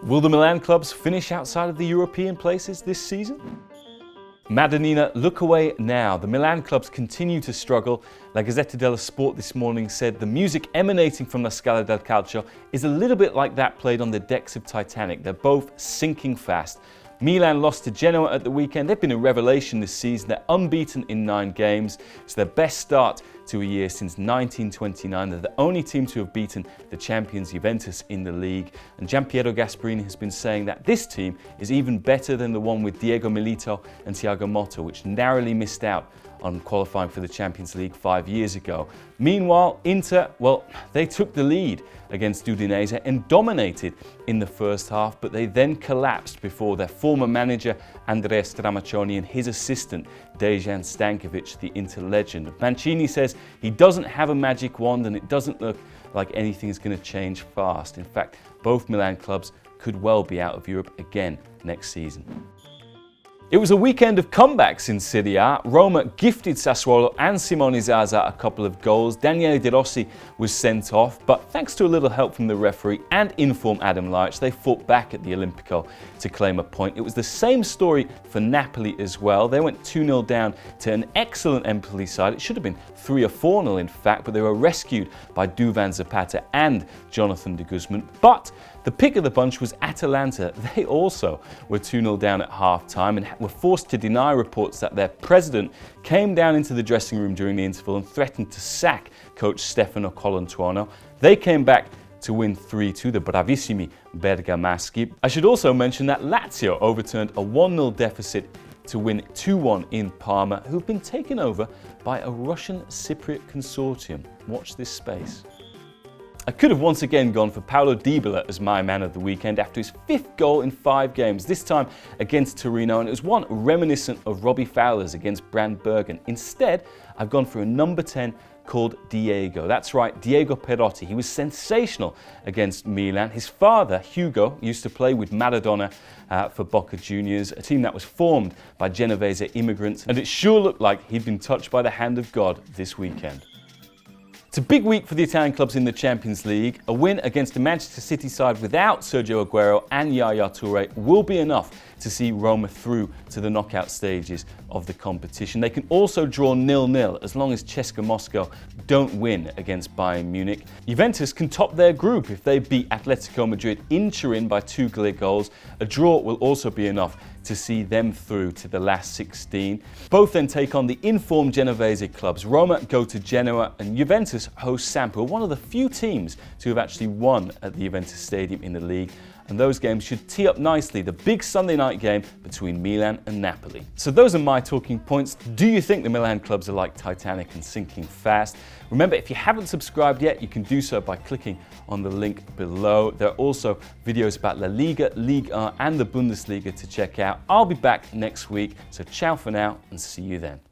Will the Milan clubs finish outside of the European places this season? Madonnina, look away now. The Milan clubs continue to struggle. La Gazzetta dello Sport this morning said the music emanating from La Scala del Calcio is a little bit like that played on the decks of Titanic. They're both sinking fast. Milan lost to Genoa at the weekend. They've been a revelation this season. They're unbeaten in 9 games. It's their best start to a year since 1929. They're the only team to have beaten the champions Juventus in the league. And Gianpiero Gasperini has been saying that this team is even better than the one with Diego Milito and Thiago Motta, which narrowly missed out on qualifying for the Champions League 5 years ago. Meanwhile, Inter, well, they took the lead against Udinese and dominated in the first half, but they then collapsed before their former manager Andrea Stramaccioni and his assistant Dejan Stankovic, the Inter legend. Mancini says he doesn't have a magic wand and it doesn't look like anything is going to change fast. In fact, both Milan clubs could well be out of Europe again next season. It was a weekend of comebacks in Serie A. Roma gifted Sassuolo and Simone Zaza a couple of goals. Daniele De Rossi was sent off, but thanks to a little help from the referee and informed Adam Laic, they fought back at the Olimpico to claim a point. It was the same story for Napoli as well. They went 2-0 down to an excellent Empoli side. It should have been 3 or 4-0 in fact, but they were rescued by Duvan Zapata and Jonathan de Guzman. But the pick of the bunch was Atalanta. They also were 2-0 down at half-time and were forced to deny reports that their president came down into the dressing room during the interval and threatened to sack coach Stefano Colantuono. They came back to win 3-2, the bravissimi Bergamaschi. I should also mention that Lazio overturned a 1-0 deficit to win 2-1 in Parma, who've been taken over by a Russian Cypriot consortium. Watch this space. I could have once again gone for Paulo Dybala as my man of the weekend after his 5th goal in 5 games, this time against Torino, and it was one reminiscent of Robbie Fowler's against Brandbergen. Instead, I've gone for a number 10 called Diego. That's right, Diego Perotti. He was sensational against Milan. His father, Hugo, used to play with Maradona for Boca Juniors, a team that was formed by Genovese immigrants, and it sure looked like he'd been touched by the hand of God this weekend. It's a big week for the Italian clubs in the Champions League. A win against the Manchester City side without Sergio Aguero and Yaya Toure will be enough to see Roma through to the knockout stages of the competition. They can also draw 0-0 as long as CSKA Moscow don't win against Bayern Munich. Juventus can top their group if they beat Atletico Madrid in Turin by 2 clear goals. A draw will also be enough to see them through to the last 16. Both then take on the informed Genovese clubs. Roma go to Genoa and Juventus host Samp, one of the few teams to have actually won at the Juventus Stadium in the league. And those games should tee up nicely the big Sunday night game between Milan and Napoli. So those are my talking points. Do you think the Milan clubs are like Titanic and sinking fast? Remember, if you haven't subscribed yet, you can do so by clicking on the link below. There are also videos about La Liga, Ligue 1 and the Bundesliga to check out. I'll be back next week, so ciao for now and see you then.